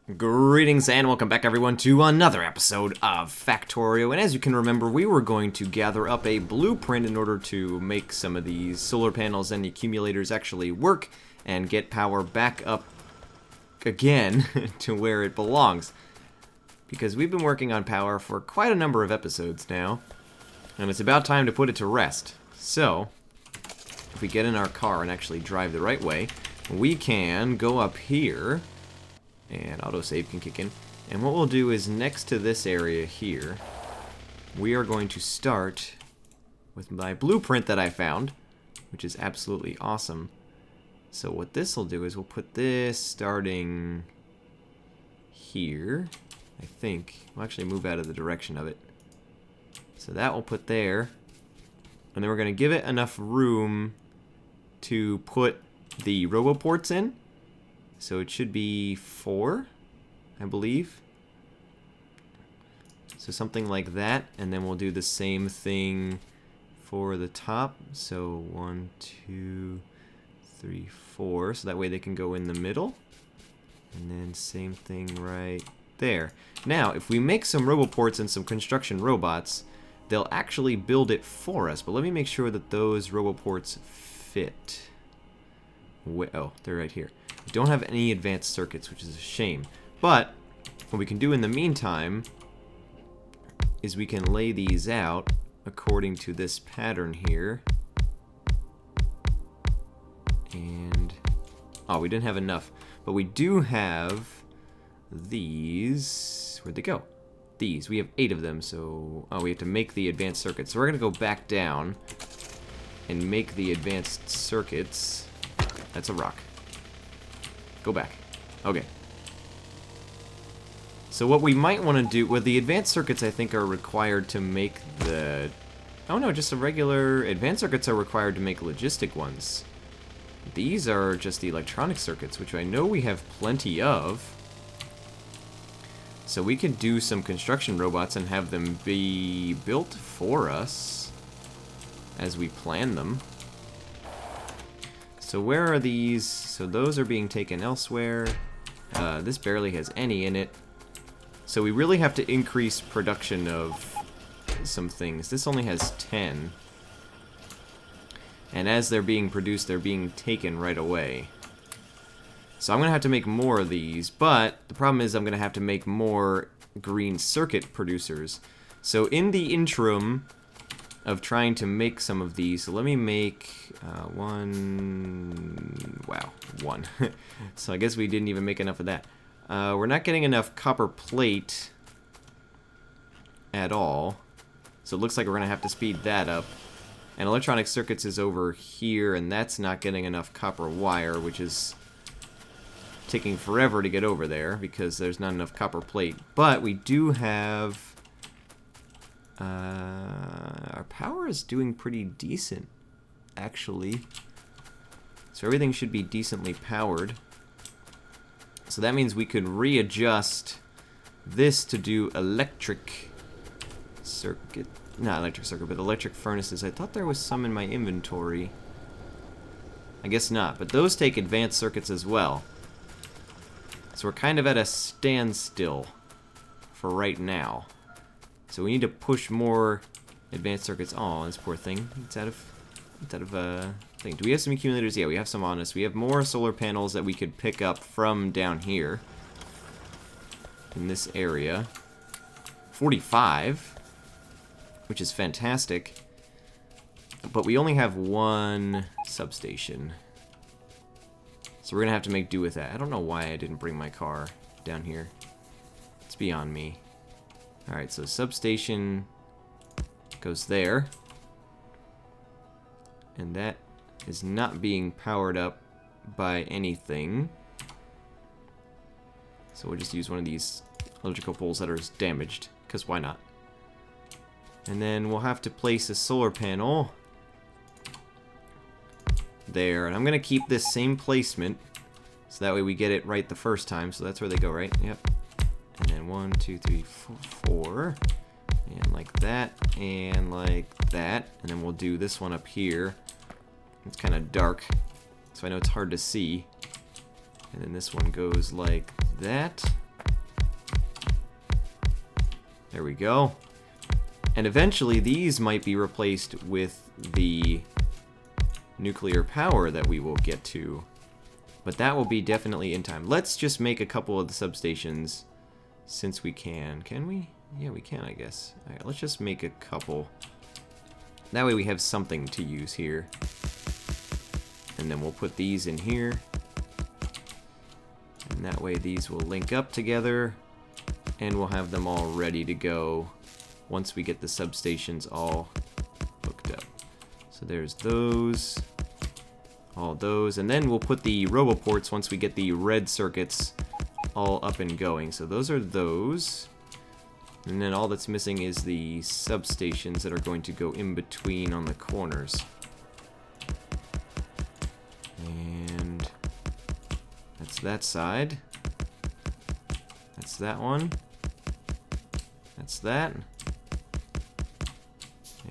Greetings and welcome back everyone to another episode of Factorio, and as you can remember, we were going to gather up a blueprint in order to make some of these solar panels and accumulators actually work and get power back up again to where it belongs. Because we've been working on power for quite a number of episodes now, and it's about time to put it to rest. So, if we get in our car and actually drive the right way, we can go up here. And autosave can kick in. And what we'll do is next to this area here, we are going to start with my blueprint that I found, which is absolutely awesome. So what this will do is we'll put this starting here, I think. We'll actually move out of the direction of it. So that we'll put there. And then we're going to give it enough room to put the roboports in. So it should be 4, I believe. So something like that, and then we'll do the same thing for the top. So 1, 2, 3, 4. So that way they can go in the middle. And then same thing right there. Now, if we make some roboports and some construction robots, they'll actually build it for us. But let me make sure that those roboports fit. Oh, they're right here. We don't have any advanced circuits, which is a shame. But what we can do in the meantime is we can lay these out according to this pattern here. And oh, we didn't have enough, but we do have these. Where'd they go? These. We have 8 of them, so we have to make the advanced circuits. So we're gonna go back down and make the advanced circuits. That's a rock. Go back. Okay. So what we might want to do, well, the advanced circuits I think are required to make the, oh no, just the regular, advanced circuits are required to make logistic ones. These are just the electronic circuits, which I know we have plenty of. So we could do some construction robots and have them be built for us as we plan them. So where are these? So those are being taken elsewhere. This barely has any in it. So we really have to increase production of some things. This only has 10. And as they're being produced, they're being taken right away. So I'm going to have to make more of these, but the problem is I'm going to have to make more green circuit producers. So in the interim of trying to make some of these, so let me make one. So I guess we didn't even make enough of that. We're not getting enough copper plate at all, so it looks like we're gonna have to speed that up. And electronic circuits is over here, and that's not getting enough copper wire, which is taking forever to get over there because there's not enough copper plate. But we do have our power is doing pretty decent, actually. So everything should be decently powered. So that means we could readjust this to do electric circuit. Not electric circuit, but electric furnaces. I thought there was some in my inventory. I guess not, but those take advanced circuits as well. So we're kind of at a standstill for right now. So we need to push more advanced circuits. Oh, this poor thing. It's out of thing. Do we have some accumulators? Yeah, we have some on us. We have more solar panels that we could pick up from down here in this area. 45, which is fantastic. But we only have one substation. So we're going to have to make do with that. I don't know why I didn't bring my car down here. It's beyond me. Alright, so substation goes there. And that is not being powered up by anything. So we'll just use one of these electrical poles that are damaged, because why not? And then we'll have to place a solar panel there. And I'm going to keep this same placement, so that way we get it right the first time. So that's where they go, right? Yep. And then 1, 2, 3, 4. And like that, and like that. And then we'll do this one up here. It's kind of dark, so I know it's hard to see. And then this one goes like that. There we go. And eventually these might be replaced with the nuclear power that we will get to. But that will be definitely in time. Let's just make a couple of the substations since we can. Can we? Yeah, we can, I guess. Alright, let's just make a couple. That way we have something to use here. And then we'll put these in here. And that way these will link up together. And we'll have them all ready to go once we get the substations all hooked up. So there's those. All those. And then we'll put the roboports once we get the red circuits all up and going. So those are those. And then all that's missing is the substations that are going to go in between on the corners. And that's that side. That's that one. That's that.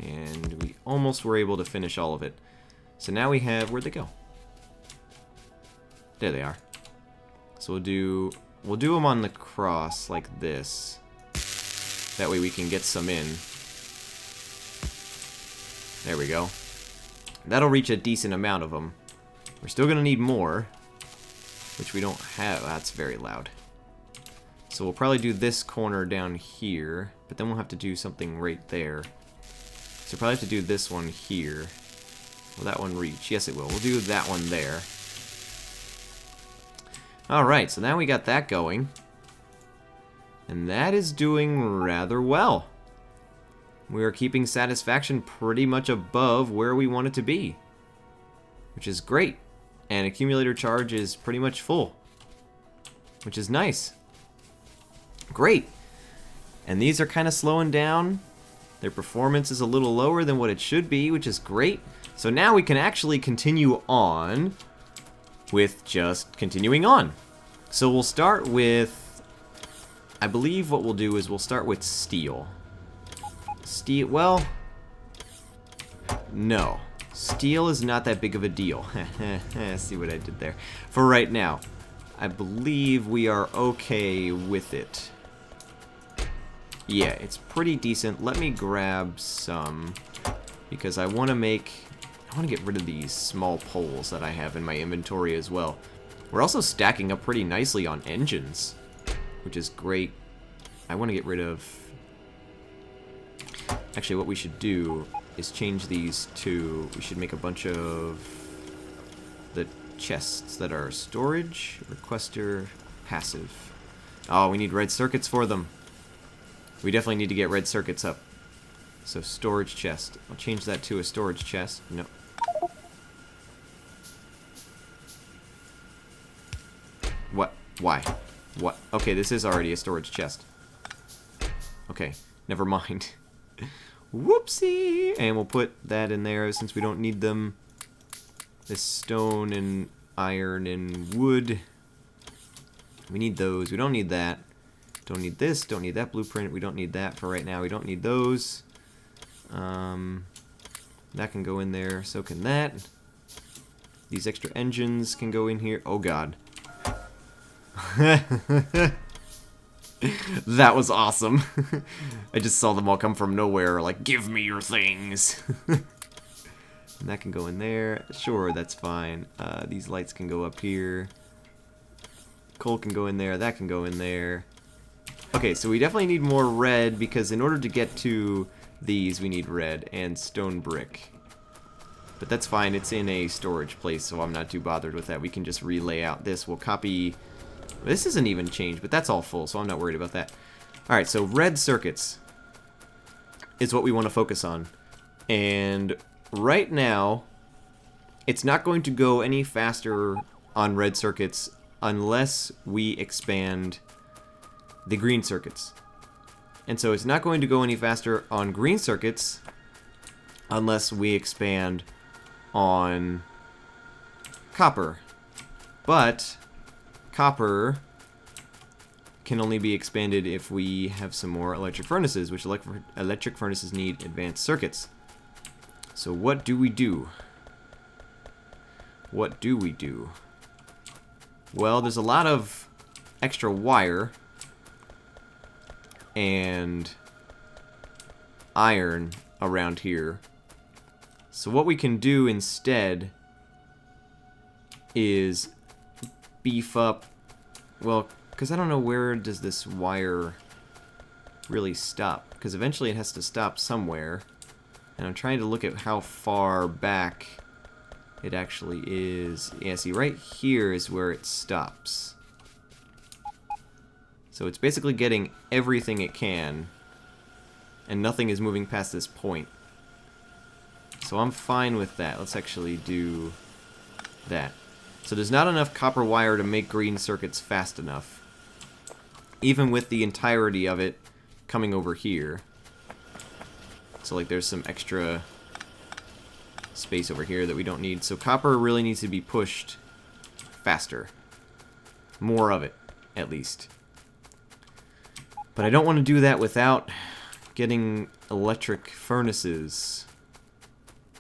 And we almost were able to finish all of it. So now we have, where'd they go? There they are. So we'll do them on the cross like this. That way we can get some in. There we go. That'll reach a decent amount of them. We're still gonna need more, which we don't have. That's very loud. So we'll probably do this corner down here, but then we'll have to do something right there. So we'll probably have to do this one here. Will that one reach? Yes, it will. We'll do that one there. Alright, so now we got that going. And that is doing rather well. We are keeping satisfaction pretty much above where we want it to be, which is great. And accumulator charge is pretty much full, which is nice. Great. And these are kind of slowing down. Their performance is a little lower than what it should be, which is great. So now we can actually continue on with just continuing on. So we'll start with, I believe what we'll do is we'll start with steel. Steel, well, no. Steel is not that big of a deal. See what I did there. For right now, I believe we are okay with it. Yeah, it's pretty decent. Let me grab some, because I want to get rid of these small poles that I have in my inventory as well. We're also stacking up pretty nicely on engines, which is great. I want to get rid of... Actually, what we should do is change these to... We should make a bunch of the chests that are storage, requester, passive. Oh, we need red circuits for them. We definitely need to get red circuits up. So storage chest. I'll change that to a storage chest. No. What? Why? What? Okay, this is already a storage chest. Okay, never mind. Whoopsie! And we'll put that in there since we don't need them. This stone and iron and wood. We need those. We don't need that. Don't need this. Don't need that blueprint. We don't need that for right now. We don't need those. That can go in there. So can that. These extra engines can go in here. Oh god. That was awesome. I just saw them all come from nowhere, like, give me your things. And that can go in there. Sure, that's fine. These lights can go up here. Coal can go in there. That can go in there. Okay, so we definitely need more red, because in order to get to these, we need red and stone brick. But that's fine. It's in a storage place, so I'm not too bothered with that. We can just relay out this. We'll copy... This isn't even changed, but that's all full, so I'm not worried about that. Alright, so red circuits is what we want to focus on. And right now, it's not going to go any faster on red circuits unless we expand the green circuits. And so it's not going to go any faster on green circuits unless we expand on copper. But copper can only be expanded if we have some more electric furnaces, which electric furnaces need advanced circuits. So what do we do? What do we do? Well, there's a lot of extra wire, and iron around here. So what we can do instead is beef up, well, because I don't know where does this wire really stop, because eventually it has to stop somewhere, and I'm trying to look at how far back it actually is. Yeah, see, right here is where it stops. So it's basically getting everything it can, and nothing is moving past this point. So I'm fine with that. Let's actually do that. So there's not enough copper wire to make green circuits fast enough, even with the entirety of it coming over here. So like there's some extra space over here that we don't need. So copper really needs to be pushed faster. More of it, at least. But I don't want to do that without getting electric furnaces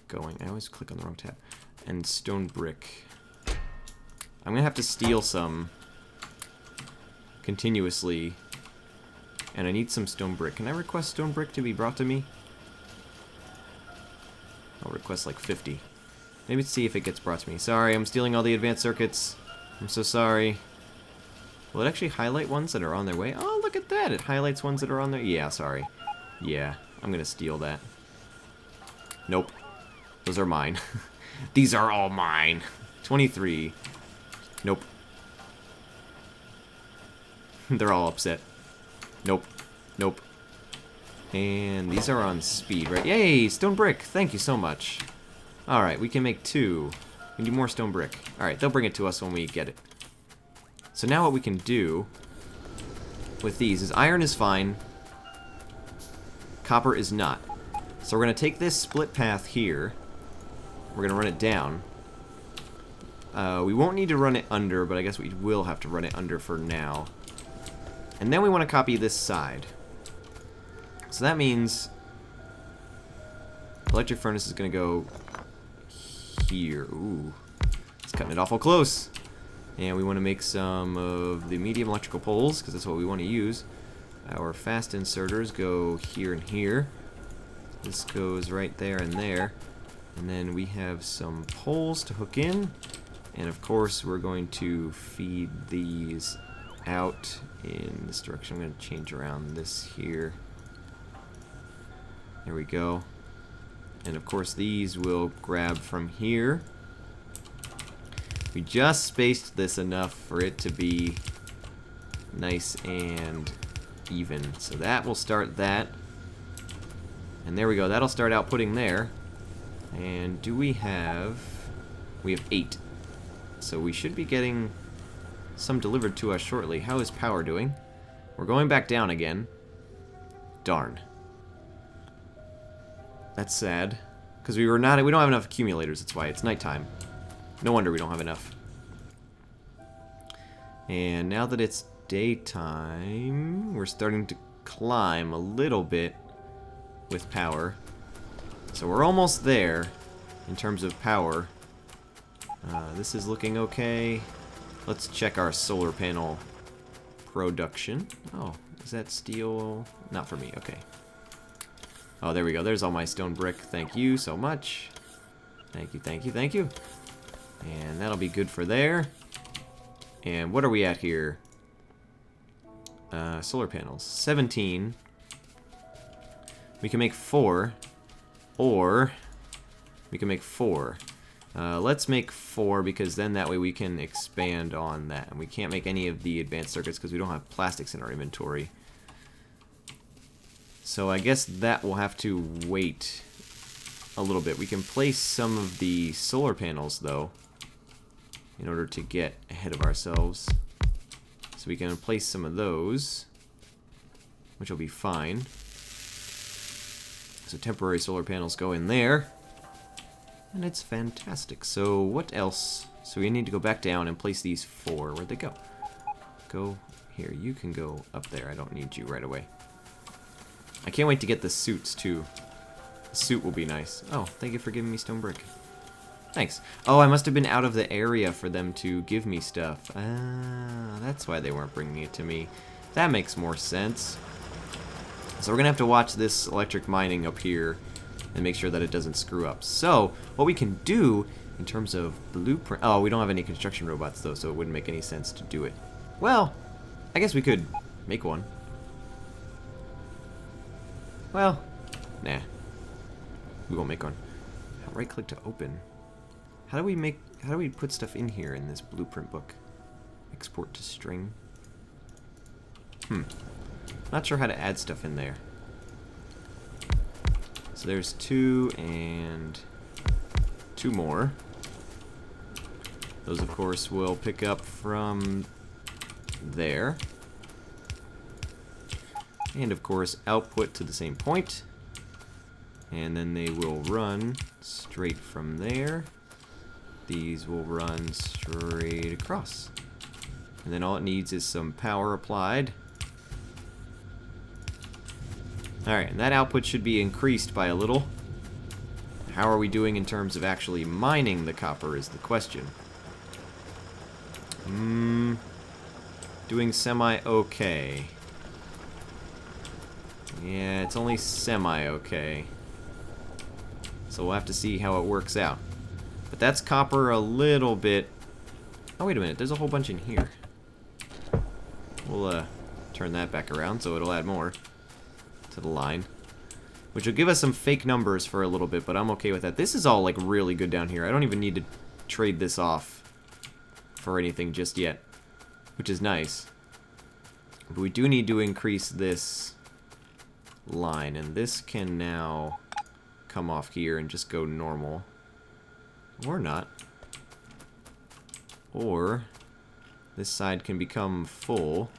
going. I always click on the wrong tab. And stone brick. I'm going to have to steal some continuously. And I need some stone brick. Can I request stone brick to be brought to me? I'll request like 50. Maybe see if it gets brought to me. Sorry, I'm stealing all the advanced circuits. I'm so sorry. Will it actually highlight ones that are on their way? Oh, look at that. It highlights ones that are on there. Yeah, sorry. Yeah, I'm going to steal that. Nope. Those are mine. These are all mine. 23. Nope. They're all upset. Nope. Nope. And these are on speed, right? Yay! Stone brick! Thank you so much. Alright, we can make 2. We need more stone brick. Alright, they'll bring it to us when we get it. So now what we can do with these is iron is fine. Copper is not. So we're going to take this split path here. We're going to run it down. We won't need to run it under, but I guess we will have to run it under for now. And then we want to copy this side. So that means electric furnace is going to go here. Ooh, it's cutting it awful close. And we want to make some of the medium electrical poles, because that's what we want to use. Our fast inserters go here and here. This goes right there and there. And then we have some poles to hook in. And of course, we're going to feed these out in this direction. I'm going to change around this here. There we go. And of course, these will grab from here. We just spaced this enough for it to be nice and even. So that will start that. And there we go. That'll start outputting there. And do we have... We have 8. So we should be getting some delivered to us shortly. How is power doing? We're going back down again. Darn. That's sad. Because we don't have enough accumulators, that's why. It's nighttime. No wonder we don't have enough. And now that it's daytime, we're starting to climb a little bit with power. So we're almost there in terms of power. This is looking okay. Let's check our solar panel production. Oh, is that steel? Not for me, okay. Oh, there we go. There's all my stone brick. Thank you so much. Thank you, thank you, thank you. And that'll be good for there. And what are we at here? Solar panels. 17. We can make 4. Or we can make 4. Let's make 4 because then that way we can expand on that. And we can't make any of the advanced circuits because we don't have plastics in our inventory. So I guess that will have to wait a little bit. We can place some of the solar panels though in order to get ahead of ourselves. So we can place some of those, which will be fine. So temporary solar panels go in there. And it's fantastic. So what else? So we need to go back down and place these 4. Where'd they go? Go here. You can go up there. I don't need you right away. I can't wait to get the suits too. The suit will be nice. Oh, thank you for giving me stone brick. Thanks. Oh, I must have been out of the area for them to give me stuff. Ah, that's why they weren't bringing it to me. That makes more sense. So we're going to have to watch this electric mining up here and make sure that it doesn't screw up. So what we can do in terms of blueprint... Oh, we don't have any construction robots, though, so it wouldn't make any sense to do it. Well, I guess we could make one. Well, nah. We won't make one. Right-click to open. How do we put stuff in here in this blueprint book? Export to string. Not sure how to add stuff in there. So there's 2 and 2 more. Those, of course, will pick up from there. And, of course, output to the same point. And then they will run straight from there. These will run straight across. And then all it needs is some power applied. Alright, and that output should be increased by a little. How are we doing in terms of actually mining the copper is the question. Doing semi-okay. Yeah, it's only semi-okay. So we'll have to see how it works out. But that's copper a little bit... Oh, wait a minute, there's a whole bunch in here. We'll turn that back around so it'll add more to the line. Which will give us some fake numbers for a little bit, but I'm okay with that. This is all, like, really good down here. I don't even need to trade this off for anything just yet. Which is nice. But we do need to increase this line, and this can now come off here and just go normal. Or not. Or this side can become full,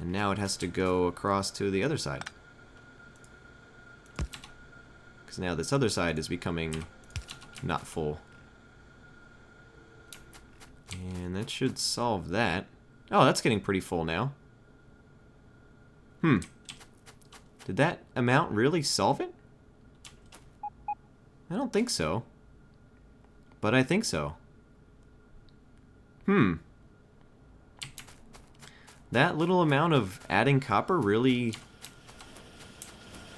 and now it has to go across to the other side. Because now this other side is becoming not full. And that should solve that. Oh, that's getting pretty full now. Did that amount really solve it? I don't think so. But I think so. That little amount of adding copper really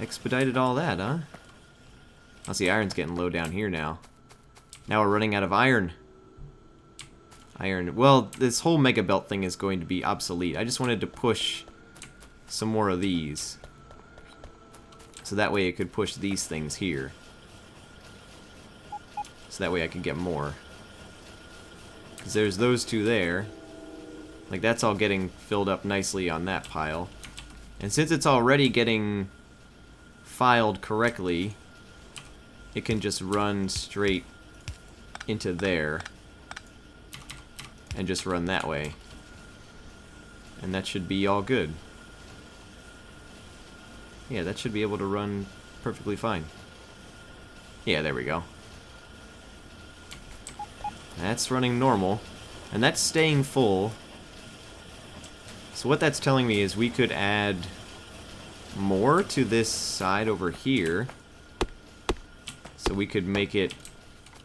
expedited all that, huh? I see iron's getting low down here now. Now we're running out of iron. Well, this whole mega belt thing is going to be obsolete. I just wanted to push some more of these. So that way it could push these things here. So that way I could get more. Because there's those 2 there. Like, that's all getting filled up nicely on that pile. And since it's already getting filed correctly, it can just run straight into there. And just run that way. And that should be all good. Yeah, that should be able to run perfectly fine. Yeah, there we go. That's running normal. And that's staying full. So what that's telling me is we could add more to this side over here. So we could make it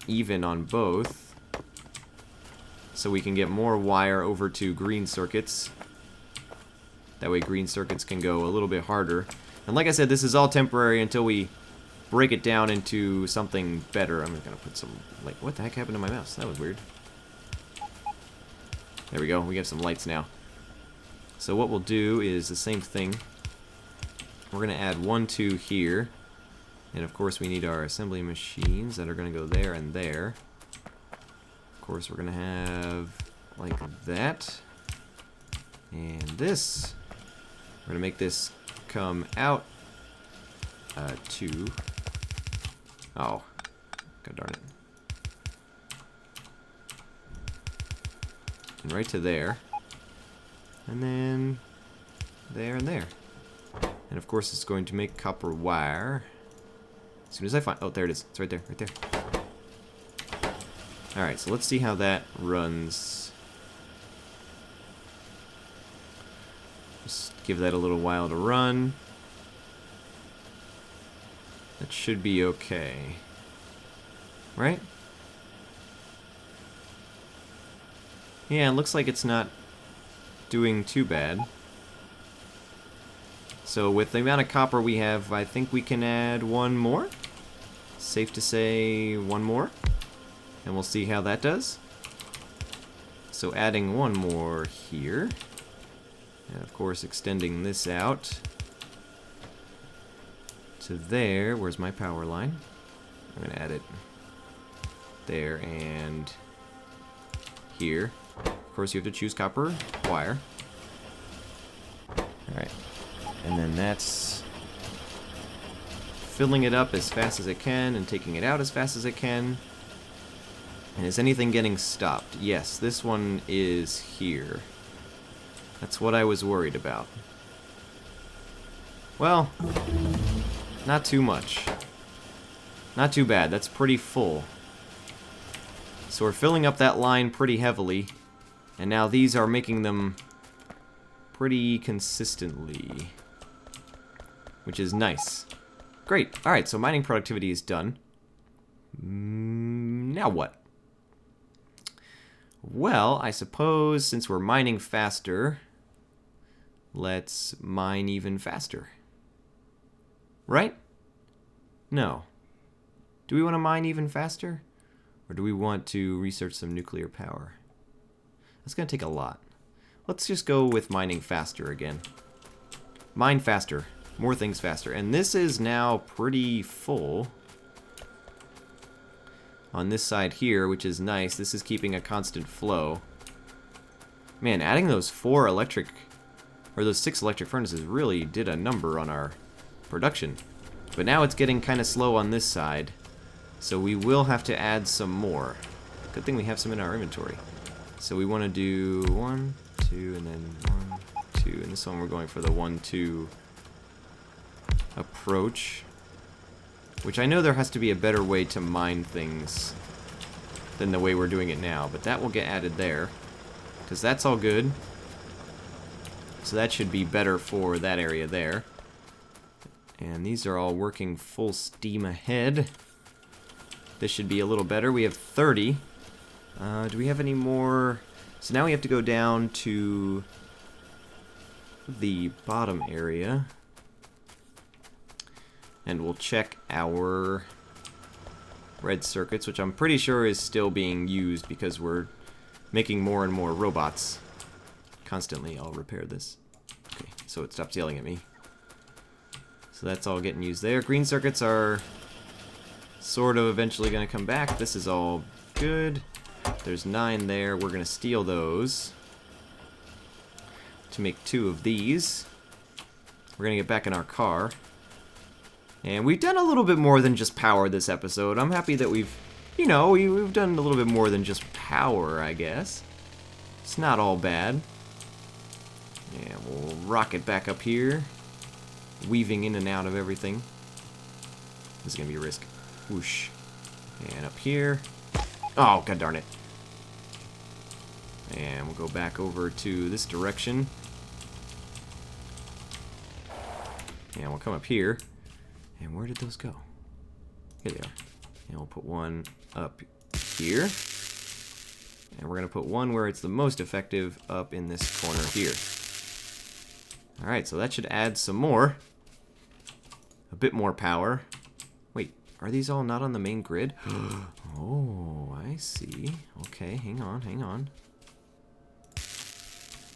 even on both. So we can get more wire over to green circuits. That way green circuits can go a little bit harder. And like I said, this is all temporary until we break it down into something better. I'm just going to put some... Like, what the heck happened to my mouse? That was weird. There we go. We have some lights now. So what we'll do is the same thing. We're going to add 1, 2 here. And of course we need our assembly machines that are going to go there and there. Of course we're going to have like that. And this. We're going to make this come out to... Oh. God darn it. And right to there. And then there and there. And of course it's going to make copper wire. As soon as I find... Oh, there it is. It's right there. Right there. Alright, so let's see how that runs. Just give that a little while to run. That should be okay. Right? Yeah, it looks like it's not doing too bad. So with the amount of copper we have, I think we can add one more. Safe to say one more. And we'll see how that does. So adding one more here. And of course extending this out to there. Where's my power line? I'm going to add it there and here. Of course you have to choose copper wire. Alright. And then that's filling it up as fast as it can and taking it out as fast as it can. And is anything getting stopped? Yes, this one is here. That's what I was worried about. Well, not too much. Not too bad, that's pretty full. So we're filling up that line pretty heavily. And now these are making them pretty consistently. Which is nice. Great, alright, so mining productivity is done. Now what? Well, I suppose since we're mining faster, let's mine even faster. Right? No. Do we want to mine even faster? Or do we want to research some nuclear power? That's going to take a lot. Let's just go with mining faster again. Mine faster. More things faster. And this is now pretty full. On this side here, which is nice. This is keeping a constant flow. Man, adding those 6 electric furnaces really did a number on our production. But now it's getting kind of slow on this side. So we will have to add some more. Good thing we have some in our inventory. So we want to do 1, 2, and then 1, 2. And this one we're going for the 1, 2 approach. Which I know there has to be a better way to mine things than the way we're doing it now. But that will get added there. Because that's all good. So that should be better for that area there. And these are all working full steam ahead. This should be a little better. We have 30. Do we have any more? So now we have to go down to the bottom area. And we'll check our red circuits, which I'm pretty sure is still being used because we're making more and more robots constantly. I'll repair this. Okay, so it stops yelling at me. So that's all getting used there. Green circuits are sort of eventually going to come back. This is all good. There's 9 there. We're going to steal those to make 2 of these. We're going to get back in our car. And we've done a little bit more than just power this episode. I'm happy that we've done a little bit more than just power, I guess. It's not all bad. Yeah, we'll rocket back up here. Weaving in and out of everything. This is going to be a risk. Whoosh. And up here. Oh, god darn it. And we'll go back over to this direction. And we'll come up here. And where did those go? Here they are. And we'll put one up here. And we're going to put one where it's the most effective up in this corner here. Alright, so that should add some more. A bit more power. Wait, are these all not on the main grid? Oh, I see. Okay, hang on, hang on.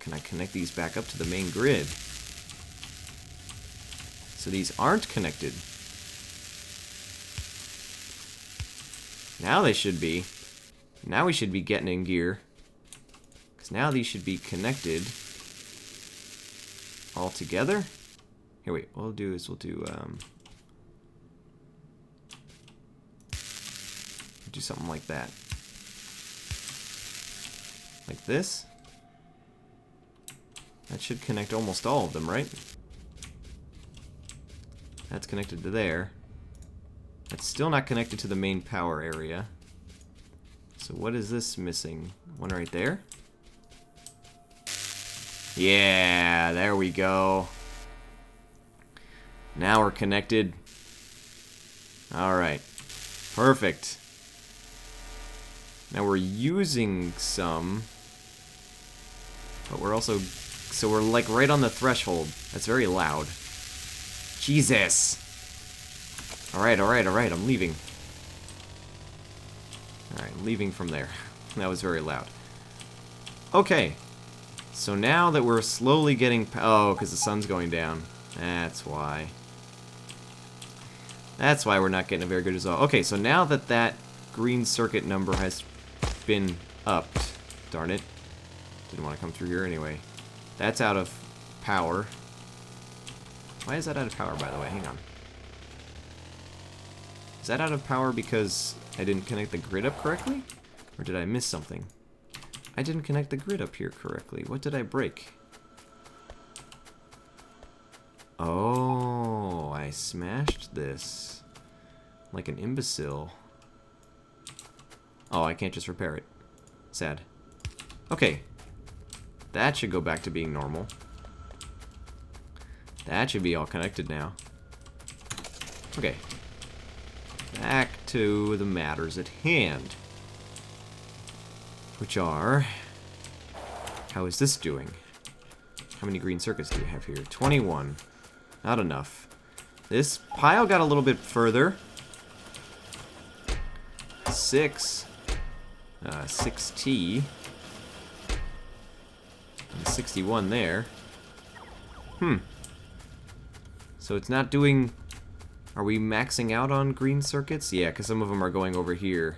Can I connect these back up to the main grid? So these aren't connected. Now they should be. Now we should be getting in gear. Because now these should be connected all together. Here, wait. What we'll do is we'll do something like that. Like this. That should connect almost all of them, right? That's connected to there. That's still not connected to the main power area. So what is this missing? One right there? Yeah, there we go. Now we're connected. Alright. Perfect. Now we're using some. But we're also... So we're like right on the threshold. That's very loud. Jesus. Alright, alright, alright. I'm leaving. Alright, I'm leaving from there. That was very loud. Okay. So now that we're slowly getting... Oh, because the sun's going down. That's why. That's why we're not getting a very good result. Okay, so now that that green circuit number has been upped... Darn it. Didn't want to come through here anyway. That's out of power. Why is that out of power, by the way? Hang on. Is that out of power because I didn't connect the grid up correctly? Or did I miss something? I didn't connect the grid up here correctly. What did I break? Oh, I smashed this. Like an imbecile. Oh, I can't just repair it. Sad. Okay. That should go back to being normal. That should be all connected now. Okay. Back to the matters at hand. Which are... How is this doing? How many green circuits do we have here? 21. Not enough. This pile got a little bit further. 6T. And 61 there. So it's not doing... Are we maxing out on green circuits? Yeah, because some of them are going over here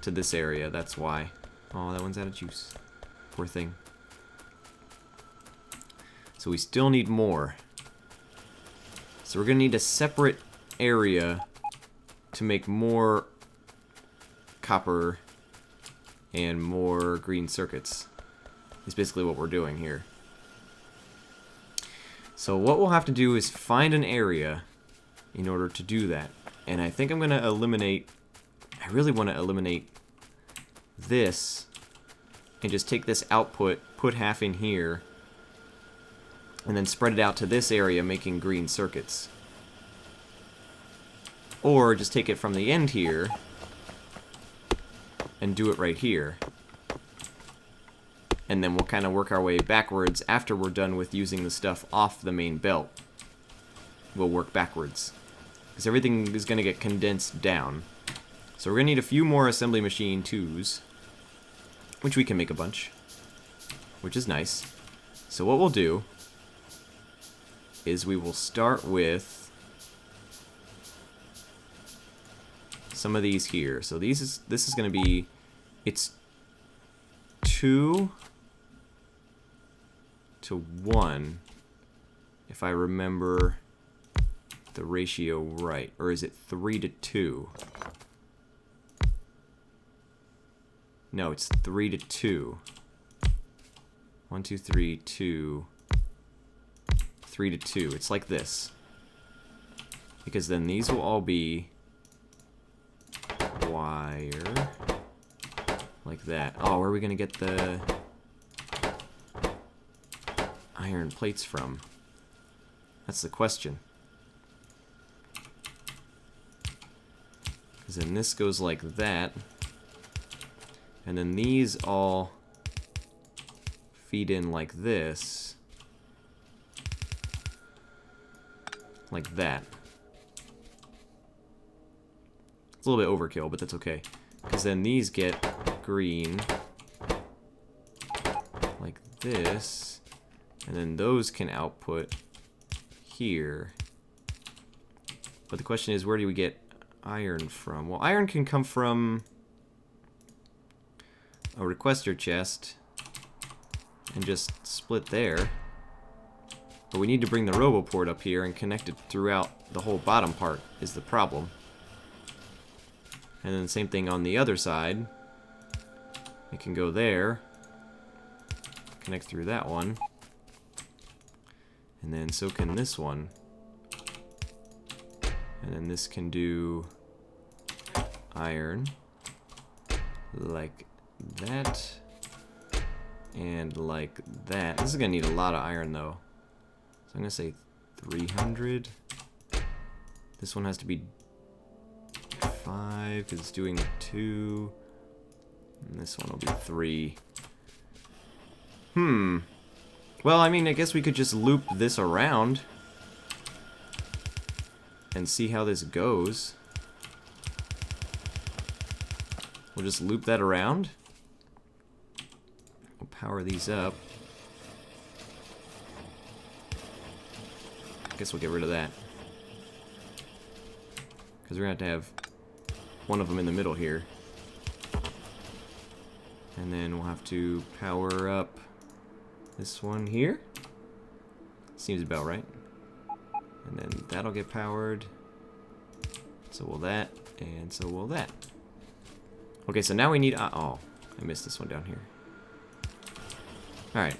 to this area. That's why. Oh, that one's out of juice. Poor thing. So we still need more. So we're going to need a separate area to make more copper and more green circuits. Is basically what we're doing here. So what we'll have to do is find an area in order to do that. And I think I'm going to eliminate... I really want to eliminate this and just take this output, put half in here, and then spread it out to this area making green circuits. Or just take it from the end here and do it right here. And then we'll kind of work our way backwards after we're done with using the stuff off the main belt. We'll work backwards. Because everything is going to get condensed down. So we're going to need a few more assembly machine 2s. Which we can make a bunch. Which is nice. So what we'll do is we will start with some of these here. So this is going to be... It's 2 to 1, if I remember the ratio right. Or is it 3 to 2? No, it's 3 to 2. 1, 2, 3, 2. 3 to 2. It's like this. Because then these will all be wire. Like that. Oh, where are we going to get the iron plates from? That's the question. Because then this goes like that. And then these all feed in like this. Like that. It's a little bit overkill, but that's okay. Because then these get green. Like this. And then those can output here. But the question is, where do we get iron from? Well, iron can come from a requester chest and just split there. But we need to bring the RoboPort up here and connect it throughout the whole bottom part is the problem. And then the same thing on the other side. It can go there. Connect through that one. And then so can this one. And then this can do iron. Like that. And like that. This is going to need a lot of iron though. So I'm going to say 300. This one has to be 5 because it's doing 2. And this one will be 3. Well, I mean, I guess we could just loop this around. and see how this goes. We'll just loop that around. We'll power these up. I guess we'll get rid of that. Because we're going to have one of them in the middle here. And then we'll have to power up this one here. Seems about right. And then that'll get powered. So will that, and so will that. Okay, so now we need... oh, I missed this one down here. Alright.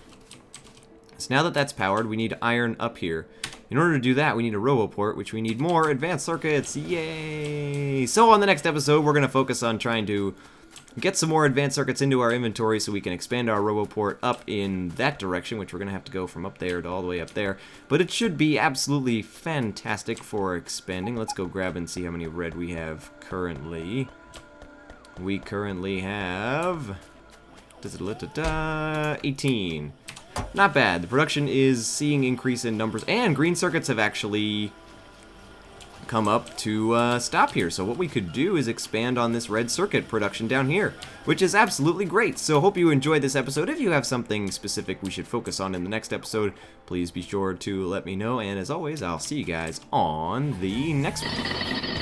So now that that's powered, we need iron up here. In order to do that, we need a RoboPort, which we need more advanced circuits. Yay! So on the next episode, we're going to focus on trying to get some more advanced circuits into our inventory so we can expand our RoboPort up in that direction, which we're going to have to go from up there to all the way up there. But it should be absolutely fantastic for expanding. Let's go grab and see how many red we have currently. We currently have 18. Not bad. The production is seeing increase in numbers, and green circuits have actually come up to stop here. So what we could do is expand on this red circuit production down here, which is absolutely great. So hope you enjoyed this episode. If you have something specific we should focus on in the next episode, please be sure to let me know. And as always, I'll see you guys on the next one.